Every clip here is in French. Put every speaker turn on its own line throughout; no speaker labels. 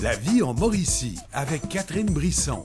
La vie en Mauricie avec Catherine Brisson.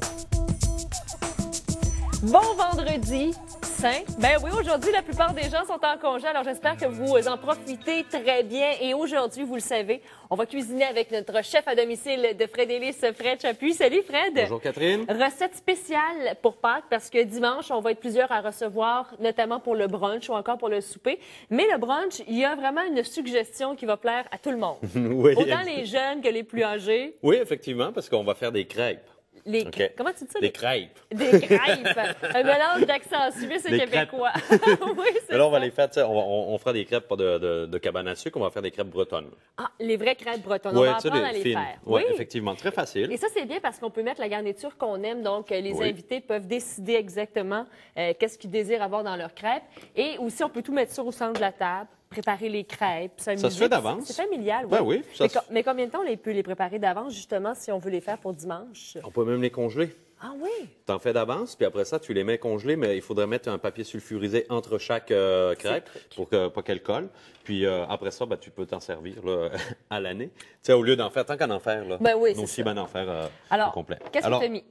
Bon vendredi saint. Ben oui, aujourd'hui, la plupart des gens sont en congé, alors j'espère que vous en profitez très bien. Et aujourd'hui, vous le savez, on va cuisiner avec notre chef à domicile de Fred Ellis, Fred Chapuis. Salut Fred!
Bonjour Catherine!
Recette spéciale pour Pâques, parce que dimanche, on va être plusieurs à recevoir, notamment pour le brunch ou encore pour le souper. Mais le brunch, il y a vraiment une suggestion qui va plaire à tout le monde.
Oui.
Autant les jeunes que les plus âgés.
Oui, effectivement, parce qu'on va faire des crêpes.
Okay. Comment tu dis ça?
Des crêpes.
Des crêpes. Un mélange d'accent suisse et québécois. Oui,
mais là, on va les faire, on fera des crêpes pas de cabane à sucre, on va faire des crêpes bretonnes.
Ah, les vraies crêpes bretonnes.
Ouais,
on va apprendre à les faire.
Oui, effectivement, très facile.
Et ça, c'est bien parce qu'on peut mettre la garniture qu'on aime. Donc, les invités peuvent décider exactement qu'est-ce qu'ils désirent avoir dans leurs crêpes. Et aussi, on peut tout mettre ça au centre de la table. Préparer les crêpes. Ça se
fait d'avance.
C'est familial, oui.
Ben oui.
Mais combien de temps on peut les préparer d'avance, justement, si on veut les faire pour dimanche?
On peut même les congeler.
Ah oui?
Tu en fais d'avance, puis après ça, tu les mets congelés, mais il faudrait mettre un papier sulfurisé entre chaque crêpe pour que pas qu'elle colle. Puis après ça, ben, tu peux t'en servir là, à l'année. Tu sais, au lieu d'en faire, tant qu'à en faire, là,
ben oui,
nous aussi, ben, en faire
au
complet.
Qu'est-ce que tu as mis?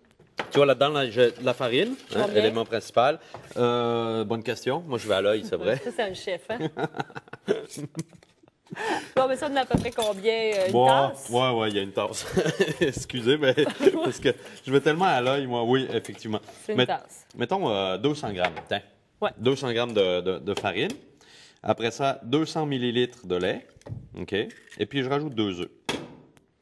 Tu vois, là-dedans, la farine, l'élément principal. Bonne question. Moi, je vais à l'œil, c'est vrai.
Ça, c'est un chef, hein? Bon, mais ça, on a à peu près combien? Une tasse?
Oui, il y a une tasse. Excusez, mais parce que je vais tellement à l'œil, moi. Oui, effectivement.
C'est une tasse.
Mettons 200 grammes. Tiens.
Ouais.
200 grammes de farine. Après ça, 200 millilitres de lait. OK. Et puis, je rajoute 2 œufs.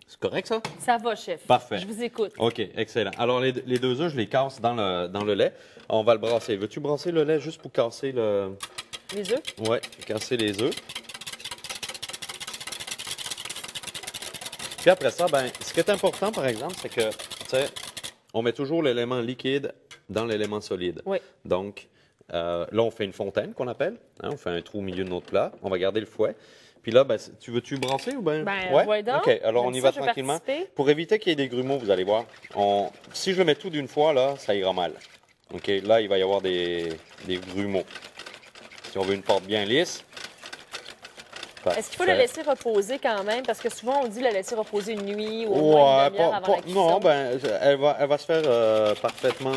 C'est correct, ça?
Ça va, chef.
Parfait.
Je vous écoute.
OK, excellent. Alors, les 2 œufs, je les casse dans le lait. On va le brasser. Veux-tu brasser le lait juste pour casser le...
Les œufs?
Oui, casser les œufs. Puis après ça, ben, ce qui est important, par exemple, c'est que, tu sais, on met toujours l'élément liquide dans l'élément solide.
Oui.
Donc, là, on fait une fontaine qu'on appelle. Hein, on fait un trou au milieu de notre plat. On va garder le fouet. Puis là, ben, tu veux-tu brasser ou bien?
Ouais, donc.
OK, alors on y va tranquillement. Pour éviter qu'il y ait des grumeaux, vous allez voir, si je le mets tout d'une fois, là, ça ira mal. OK, là, il va y avoir des grumeaux. Si on veut une pâte bien lisse.
Est-ce qu'il faut la laisser reposer quand même? Parce que souvent, on dit la laisser reposer une nuit ou au moins une demi-heure avant la cuisson.
Non, ben, elle va se faire parfaitement.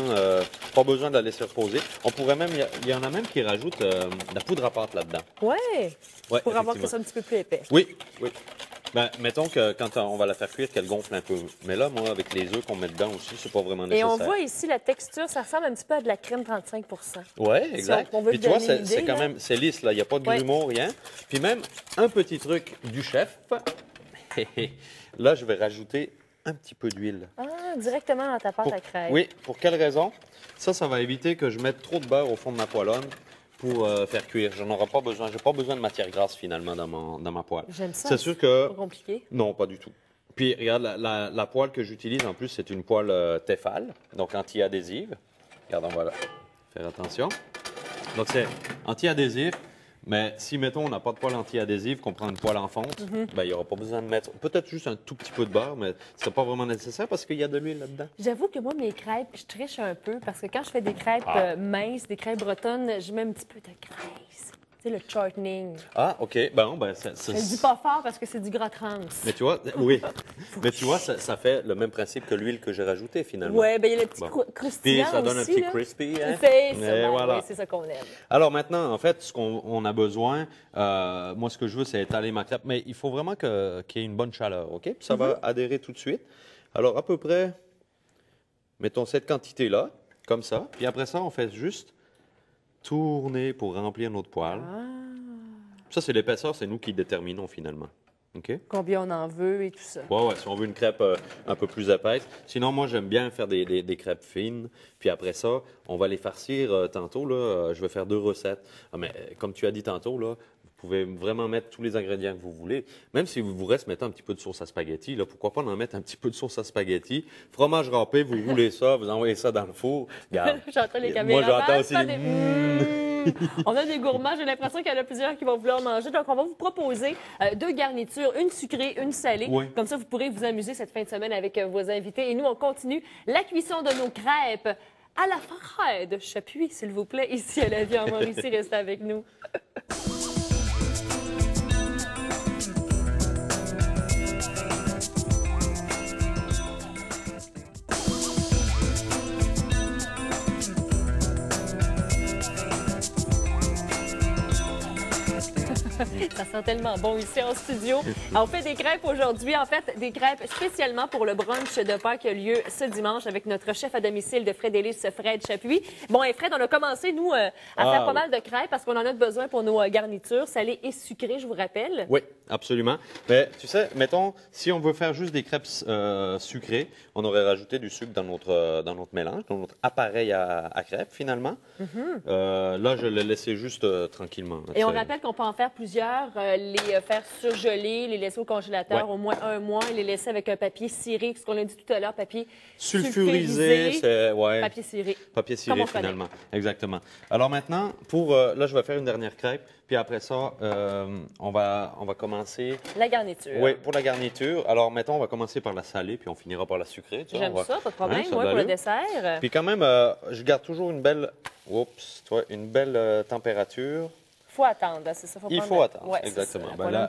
Pas besoin de la laisser reposer. On pourrait même, il y en a même qui rajoutent de la poudre à pâte là-dedans.
Oui.
Ouais,
pour avoir que ça un petit peu plus épais.
Oui, oui. Ben, mettons que quand on va la faire cuire, qu'elle gonfle un peu. Mais là, moi, avec les œufs qu'on met dedans aussi, c'est pas vraiment nécessaire.
Et on voit ici la texture, ça ressemble un petit peu à de la crème 35
Oui, exact. Puis tu vois, c'est quand même, c'est lisse, là. Il n'y a pas de grumeaux, rien. Puis même, un petit truc du chef. Là, je vais rajouter un petit peu d'huile.
Ah, directement dans ta pâte à crêpes.
Oui, pour quelle raison? Ça va éviter que je mette trop de beurre au fond de ma poêlonne pour faire cuire. J'en aurai pas besoin. J'ai pas besoin de matière grasse, finalement, dans ma poêle.
J'aime ça.
C'est sûr que...
Pas compliqué.
Non, pas du tout. Puis, regarde, la poêle que j'utilise, en plus, c'est une poêle Tefal, donc anti-adhésive. Regarde, on va faire attention. Donc, c'est anti-adhésif, mais si, mettons, on n'a pas de poêle anti-adhésive, qu'on prend une poêle en fonte, ben, il n'y aura pas besoin de mettre peut-être juste un tout petit peu de beurre, mais ce n'est pas vraiment nécessaire parce qu'il y a de l'huile là-dedans.
J'avoue que moi, mes crêpes, je triche un peu parce que quand je fais des crêpes minces, des crêpes bretonnes, je mets un petit peu de graisse. Tu sais, le shortening.
Ah, OK. Bon, ben,
Je le dis pas fort parce que c'est du gras trans.
Mais tu vois, oui. Mais tu vois, ça fait le même principe que l'huile que j'ai rajoutée, finalement.
Oui, bien, il y a le petit croustillant
puis ça donne
aussi,
un petit
là.
crispy, hein?
C'est ça, ben,
voilà.
oui, c'est ça qu'on aime.
Alors maintenant, en fait, ce qu'on a besoin, moi, ce que je veux, c'est étaler ma crêpe, mais il faut vraiment qu'il y ait une bonne chaleur, OK? Puis ça va adhérer tout de suite. Alors, à peu près, mettons cette quantité-là, comme ça. Puis après ça, on fait juste tourner pour remplir notre poêle. Ça, c'est l'épaisseur, c'est nous qui déterminons finalement. OK?
Combien on en veut et tout ça.
Oui, si on veut une crêpe un peu plus épaisse. Sinon, moi, j'aime bien faire des crêpes fines. Puis après ça, on va les farcir tantôt. Là, je vais faire 2 recettes. Ah, mais comme tu as dit tantôt, là, vous pouvez vraiment mettre tous les ingrédients que vous voulez. Même si vous reste mettant un petit peu de sauce à spaghetti, là, pourquoi pas en mettre un petit peu de sauce à spaghetti. Fromage râpé, vous roulez ça, vous envoyez ça dans le four.
J'entends les caméras.
Moi, j'entends aussi
On a des gourmands. J'ai l'impression qu'il y en a plusieurs qui vont vouloir manger. Donc, on va vous proposer 2 garnitures, une sucrée, une salée.
Oui.
Comme ça, vous pourrez vous amuser cette fin de semaine avec vos invités. Et nous, on continue la cuisson de nos crêpes à la Fred Chapuis, s'il vous plaît, ici à La Vie en Mauricie. Restez avec nous. Ça sent tellement bon ici en studio. Alors, on fait des crêpes aujourd'hui. En fait, des crêpes spécialement pour le brunch de Pâques qui a lieu ce dimanche avec notre chef à domicile de Fred Delis, Fred Chapuis. Bon, et Fred, on a commencé, nous, à faire pas mal de crêpes parce qu'on en a besoin pour nos garnitures, salées et sucrées, je vous rappelle.
Oui, absolument. Mais tu sais, mettons, si on veut faire juste des crêpes sucrées, on aurait rajouté du sucre dans notre mélange, dans notre appareil à crêpes, finalement. Là, je l'ai laissé juste tranquillement.
Et on rappelle qu'on peut en faire plusieurs, les faire surgeler, les laisser au congélateur au moins un mois et les laisser avec un papier ciré, ce qu'on a dit tout à l'heure, papier
sulfurisé, c'est
papier ciré.
Papier ciré, finalement. Exactement. Alors maintenant, là, je vais faire une dernière crêpe, puis après ça, on va commencer.
La garniture.
Oui, pour la garniture. Alors, mettons, on va commencer par la salée, puis on finira par la sucrée.
J'aime ça, pas de problème, pour le dessert.
Puis quand même, je garde toujours une belle, température.
Il faut attendre, c'est ça.
Il faut attendre,
ouais,
exactement.
Ben là,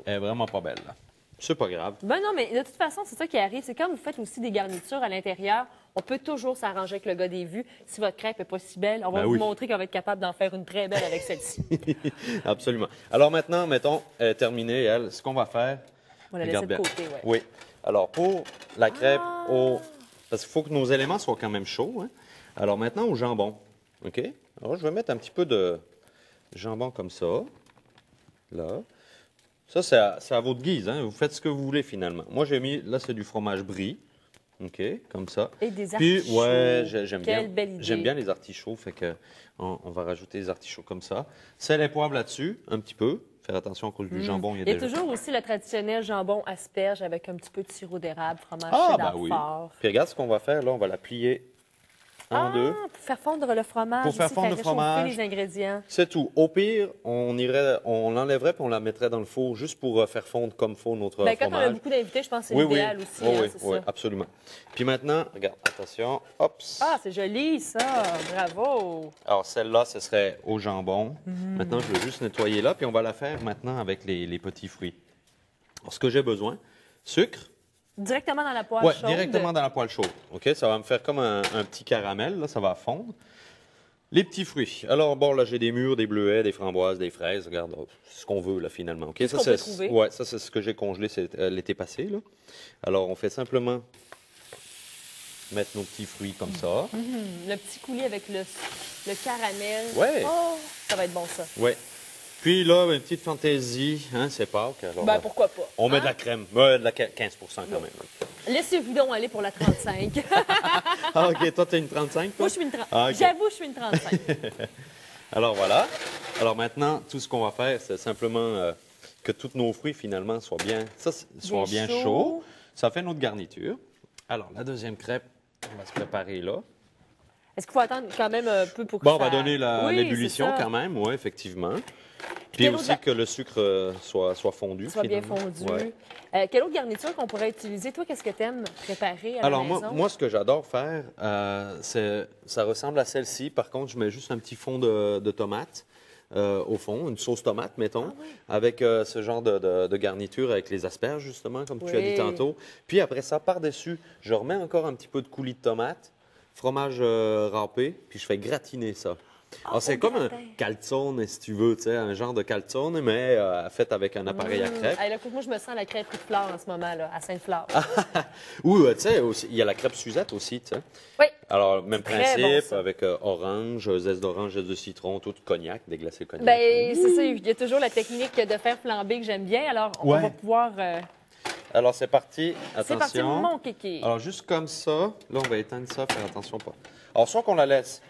elle est vraiment pas belle. Là. C'est pas grave.
Ben non, mais de toute façon, c'est ça qui arrive. C'est quand vous faites aussi des garnitures à l'intérieur, on peut toujours s'arranger avec le gars des vues. Si votre crêpe n'est pas si belle, on va vous montrer qu'on va être capable d'en faire une très belle avec celle-ci.
Absolument. Alors maintenant, mettons, terminé, elle, ce qu'on va faire...
On va la laisser de côté, oui.
Oui. Alors, pour la crêpe, parce qu'il faut que nos éléments soient quand même chauds. Hein? Alors maintenant, au jambon. OK? Alors, je vais mettre un petit peu de jambon comme ça. Là. Ça, c'est à votre guise. Hein? Vous faites ce que vous voulez, finalement. Moi, j'ai mis... Là, c'est du fromage brie. OK? Comme ça.
Et des artichauts.
Puis, ouais, j'aime bien.
Quelle belle idée.
J'aime bien les artichauts. Fait que on va rajouter les artichauts comme ça. Sel et poivre là-dessus, un petit peu. Faire attention à cause du jambon.
Il y a toujours aussi le traditionnel jambon asperge avec un petit peu de sirop d'érable, fromage cheddar fort.
Puis regarde ce qu'on va faire. Là, on va la plier en deux.
Pour faire fondre le fromage.
Pour faire fondre le fromage.
Les ingrédients.
C'est tout. Au pire, on l'enlèverait puis on la mettrait dans le four juste pour faire fondre comme faut notre fromage.
Quand on a beaucoup d'invités, je pense que c'est l'idéal aussi.
Oui, absolument. Puis maintenant, regarde, attention, hop.
Ah, c'est joli ça, bravo.
Alors celle-là, ce serait au jambon. Maintenant, je vais juste nettoyer là, puis on va la faire maintenant avec les petits fruits. Alors, ce que j'ai besoin, sucre.
Directement dans la poêle chaude?
Oui, directement dans la poêle chaude. OK, ça va me faire comme un petit caramel, là, ça va fondre. Les petits fruits. Alors, bon, là, j'ai des mûres, des bleuets, des framboises, des fraises. Regarde, ce qu'on veut, là, finalement. OK, ça, c'est ce que j'ai congelé l'été passé, là. Alors, on fait simplement mettre nos petits fruits comme ça.
Le petit coulis avec le caramel.
Oui.
Oh, ça va être bon, ça.
Oui. Puis là, une petite fantaisie, hein, c'est Pâques. Alors,
pourquoi pas.
On met de la crème, de la 15 quand même.
Laissez-vous donc aller pour la 35.
Ah, OK, toi, tu es une 35, toi?
Moi, je suis une 35.
Ah, okay.
J'avoue, je suis une 35.
Alors, voilà. Alors, maintenant, tout ce qu'on va faire, c'est simplement que tous nos fruits, finalement, soient bien chauds. Ça fait notre garniture. Alors, la deuxième crêpe, on va se préparer là.
Est-ce qu'il faut attendre quand même un peu pour que
on va donner l'ébullition quand même, oui, effectivement. Puis aussi que le sucre soit fondu.
Soit bien fondu. Ouais. Quelle autre garniture qu'on pourrait utiliser? Toi, qu'est-ce que tu aimes préparer à la maison?
Alors, moi, ce que j'adore faire, ça ressemble à celle-ci. Par contre, je mets juste un petit fond de tomate au fond, une sauce tomate, mettons, avec ce genre de garniture avec les asperges, justement, comme tu as dit tantôt. Puis après ça, par-dessus, je remets encore un petit peu de coulis de tomate, fromage râpé, puis je fais gratiner ça. Alors, c'est comme un calzone, si tu veux, tu sais, un genre de calzone, mais fait avec un appareil à crêpes.
Là, moi, je me sens à la crêperie de Flore en ce moment, là, à Sainte-Flore.
Ou, tu sais, il y a la crêpe Suzette aussi, tu sais.
Oui.
Alors, même principe, avec orange, zeste d'orange, zeste de citron, tout cognac, déglacé cognac.
Bien, c'est ça, il y a toujours la technique de faire flamber que j'aime bien, alors on va pouvoir...
Alors, c'est parti. Attention.
C'est parti, mon kéké.
Alors, juste comme ça, là, on va éteindre ça, faire attention pas. Alors, soit qu'on la laisse.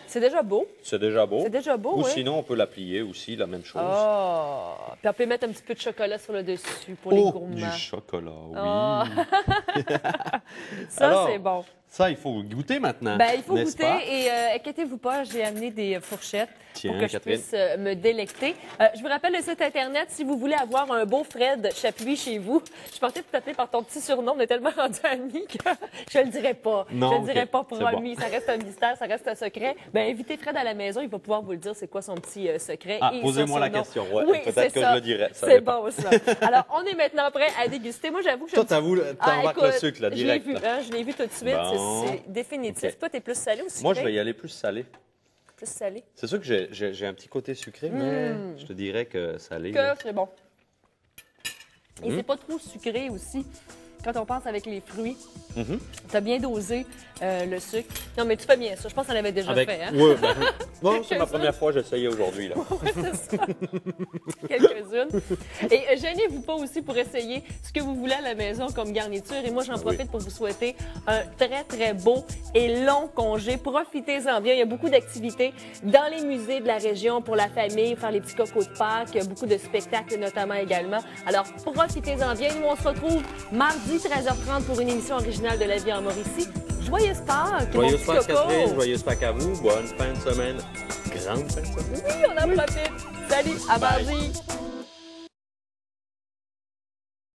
C'est déjà beau.
C'est déjà beau.
C'est déjà beau,
Ou sinon, on peut la plier aussi, la même chose.
Oh! Puis on peut mettre un petit peu de chocolat sur le dessus pour les gourmands.
Du chocolat, oui.
Ça, c'est bon.
Ça, il faut goûter maintenant.
Bien, il faut goûter et inquiétez-vous pas, j'ai amené des fourchettes pour que je puisse me délecter. Je vous rappelle le site Internet, si vous voulez avoir un beau Fred Chapuis chez vous. Je pensais de t'appeler par ton petit surnom, on est tellement rendus amis que je ne le dirais pas.
Non,
je ne le dirais pas promis,
bon.
Ça reste un mystère, ça reste un secret. Bien, invitez Fred à la maison, il va pouvoir vous le dire c'est quoi son petit secret.
Ah, posez-moi la question, oui, peut-être que je le dirais.
C'est bon, ça. Alors, on est maintenant prêt à déguster. Moi, j'avoue que je...
Toi, t'embarques le sucre, là, direct.
Je l'ai vu tout de suite, c'est définitif. Okay. Toi, t'es plus salé ou sucré?
Moi, je vais y aller plus salé.
plus salé.
C'est sûr que j'ai un petit côté sucré, mais je te dirais que salé.
Que
là.
c'est bon. Et c'est pas trop sucré aussi. Quand on pense avec les fruits, tu as bien dosé le sucre. Non, mais tu fais bien ça. Je pense qu'on l'avait déjà fait. Hein?
Oui, bon, c'est ma première fois que j'essayais aujourd'hui. Là.
C'est ça. Quelques-unes. Et gênez-vous pas aussi pour essayer ce que vous voulez à la maison comme garniture. Et moi, j'en profite pour vous souhaiter un très, très beau et long congé. Profitez-en bien. Il y a beaucoup d'activités dans les musées de la région pour la famille, faire les petits cocos de Pâques. Il y a beaucoup de spectacles notamment également. Alors, profitez-en bien. Nous, on se retrouve mardi 13h30 pour une émission originale de La Vie en Mauricie. Joyeuse Pâques!
Joyeuse Pâques, Catherine. Joyeuse Pâques à vous. Bonne fin de semaine. Grande fin de semaine.
Oui, on en profite. Salut, à
Bye.
mardi!